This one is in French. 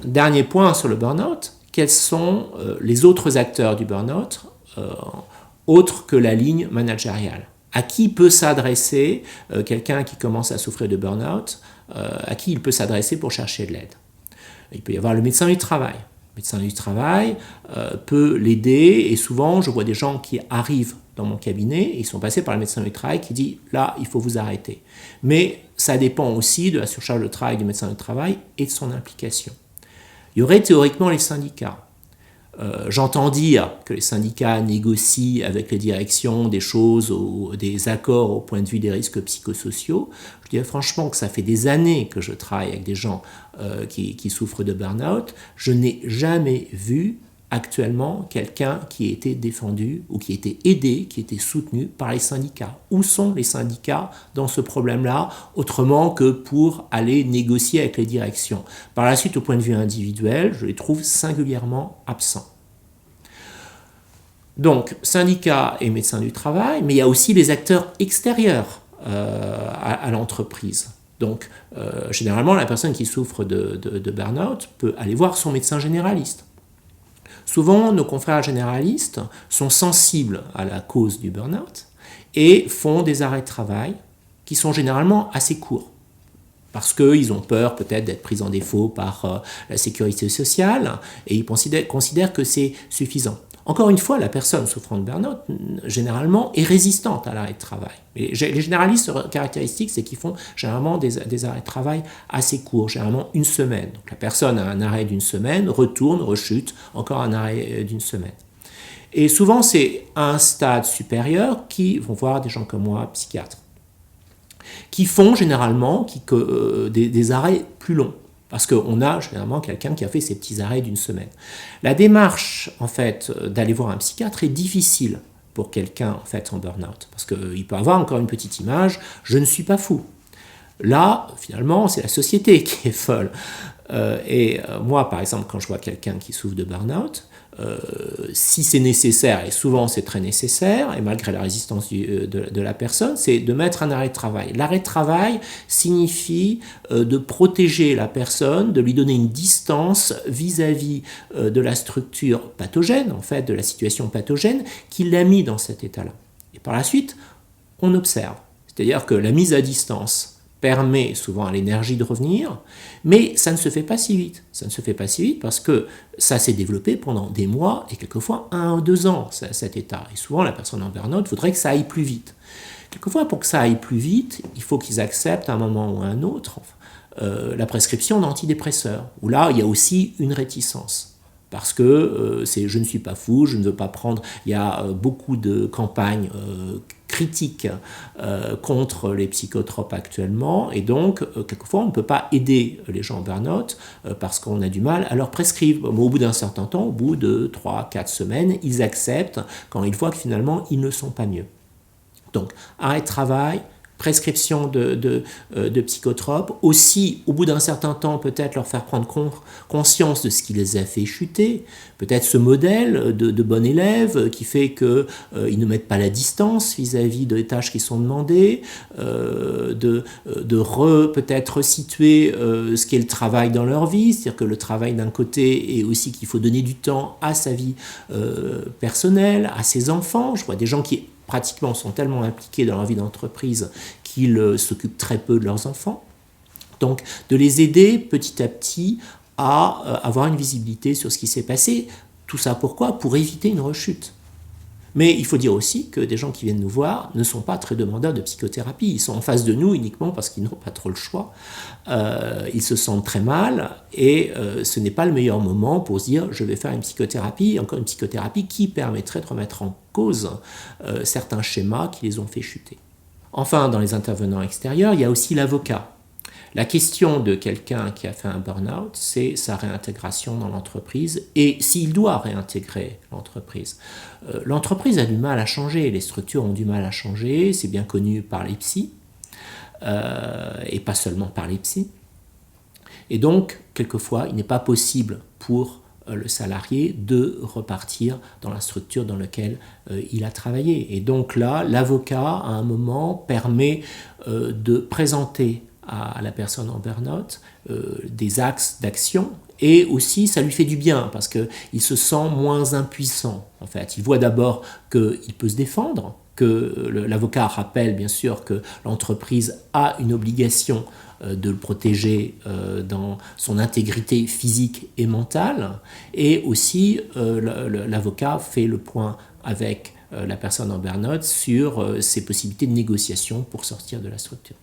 dernier point sur le burn-out, quels sont les autres acteurs du burn-out autres que la ligne managériale? À qui peut s'adresser quelqu'un qui commence à souffrir de burn-out? À qui il peut s'adresser pour chercher de l'aide? Il peut y avoir le médecin du travail. Le médecin du travail peut l'aider, et souvent je vois des gens qui arrivent dans mon cabinet et ils sont passés par le médecin du travail qui dit « là, il faut vous arrêter ». Mais ça dépend aussi de la surcharge de travail du médecin du travail et de son implication. Il y aurait théoriquement les syndicats. J'entends dire que les syndicats négocient avec les directions des choses, des accords au point de vue des risques psychosociaux. Je dirais franchement que ça fait des années que je travaille avec des gens qui souffrent de burn-out. Je n'ai jamais vu actuellement quelqu'un qui ait été défendu ou qui ait été aidé, qui ait été soutenu par les syndicats. Où sont les syndicats dans ce problème-là, autrement que pour aller négocier avec les directions? Par la suite, au point de vue individuel, je les trouve singulièrement absents. Donc, syndicats et médecins du travail, mais il y a aussi les acteurs extérieurs à l'entreprise. Donc, généralement, la personne qui souffre de burn-out peut aller voir son médecin généraliste. Souvent, nos confrères généralistes sont sensibles à la cause du burn-out et font des arrêts de travail qui sont généralement assez courts, parce qu'ils ont peur peut-être d'être pris en défaut par la sécurité sociale et ils considèrent que c'est suffisant. Encore une fois, la personne souffrant de burn-out, généralement, est résistante à l'arrêt de travail. Mais les généralistes, leur caractéristique, c'est qu'ils font généralement des arrêts de travail assez courts, généralement une semaine. Donc la personne a un arrêt d'une semaine, retourne, rechute, encore un arrêt d'une semaine. Et souvent, c'est à un stade supérieur qui vont voir des gens comme moi, psychiatres, qui font généralement des arrêts plus longs. Parce qu'on a généralement quelqu'un qui a fait ces petits arrêts d'une semaine. La démarche, en fait, d'aller voir un psychiatre est difficile pour quelqu'un, en fait, en burn-out. Parce qu'il peut avoir encore une petite image, je ne suis pas fou. Là, finalement, c'est la société qui est folle. Moi, par exemple, quand je vois quelqu'un qui souffre de burn-out, si c'est nécessaire, et souvent c'est très nécessaire, et malgré la résistance de la personne, c'est de mettre un arrêt de travail. L'arrêt de travail signifie de protéger la personne, de lui donner une distance vis-à-vis de la structure pathogène, en fait, de la situation pathogène, qui l'a mis dans cet état-là. Et par la suite, on observe. C'est-à-dire que la mise à distance permet souvent à l'énergie de revenir, mais ça ne se fait pas si vite. Ça ne se fait pas si vite parce que ça s'est développé pendant des mois et quelquefois 1 ou 2 ans, cet état. Et souvent, la personne en burn-out voudrait que ça aille plus vite. Quelquefois, pour que ça aille plus vite, il faut qu'ils acceptent à un moment ou à un autre la prescription d'antidépresseurs, où là, il y a aussi une réticence. Parce que je ne suis pas fou, je ne veux pas prendre... Il y a beaucoup de campagnes critiques contre les psychotropes actuellement, et donc, quelquefois, on ne peut pas aider les gens en burn-out parce qu'on a du mal à leur prescrire. Au bout d'un certain temps, au bout de 3-4 semaines, ils acceptent quand ils voient que finalement, ils ne sont pas mieux. Donc, arrêt de travail, prescription de psychotropes, aussi au bout d'un certain temps peut-être leur faire prendre conscience de ce qui les a fait chuter, peut-être ce modèle de bon élève qui fait qu'ils ne mettent pas la distance vis-à-vis des tâches qui sont demandées, peut-être resituer ce qu'est le travail dans leur vie, c'est-à-dire que le travail d'un côté est aussi qu'il faut donner du temps à sa vie personnelle, à ses enfants. Je vois des gens qui pratiquement sont tellement impliqués dans leur vie d'entreprise qu'ils s'occupent très peu de leurs enfants. Donc, de les aider petit à petit à avoir une visibilité sur ce qui s'est passé. Tout ça pourquoi? Pour éviter une rechute. Mais il faut dire aussi que des gens qui viennent nous voir ne sont pas très demandeurs de psychothérapie. Ils sont en face de nous uniquement parce qu'ils n'ont pas trop le choix. Ils se sentent très mal et ce n'est pas le meilleur moment pour se dire je vais faire une psychothérapie, encore une psychothérapie qui permettrait de remettre en cause certains schémas qui les ont fait chuter. Enfin, dans les intervenants extérieurs, il y a aussi l'avocat. La question de quelqu'un qui a fait un burn-out, c'est sa réintégration dans l'entreprise et s'il doit réintégrer l'entreprise. L'entreprise a du mal à changer, les structures ont du mal à changer, c'est bien connu par les psys, et pas seulement par les psys. Et donc, quelquefois, il n'est pas possible pour le salarié de repartir dans la structure dans laquelle il a travaillé. Et donc là, l'avocat, à un moment, permet de présenter à la personne en burn-out des axes d'action Et aussi, ça lui fait du bien parce qu'il se sent moins impuissant. En fait, il voit d'abord qu'il peut se défendre, que l'avocat rappelle bien sûr que l'entreprise a une obligation de le protéger dans son intégrité physique et mentale. Et aussi, l'avocat fait le point avec la personne en burn-out sur ses possibilités de négociation pour sortir de la structure.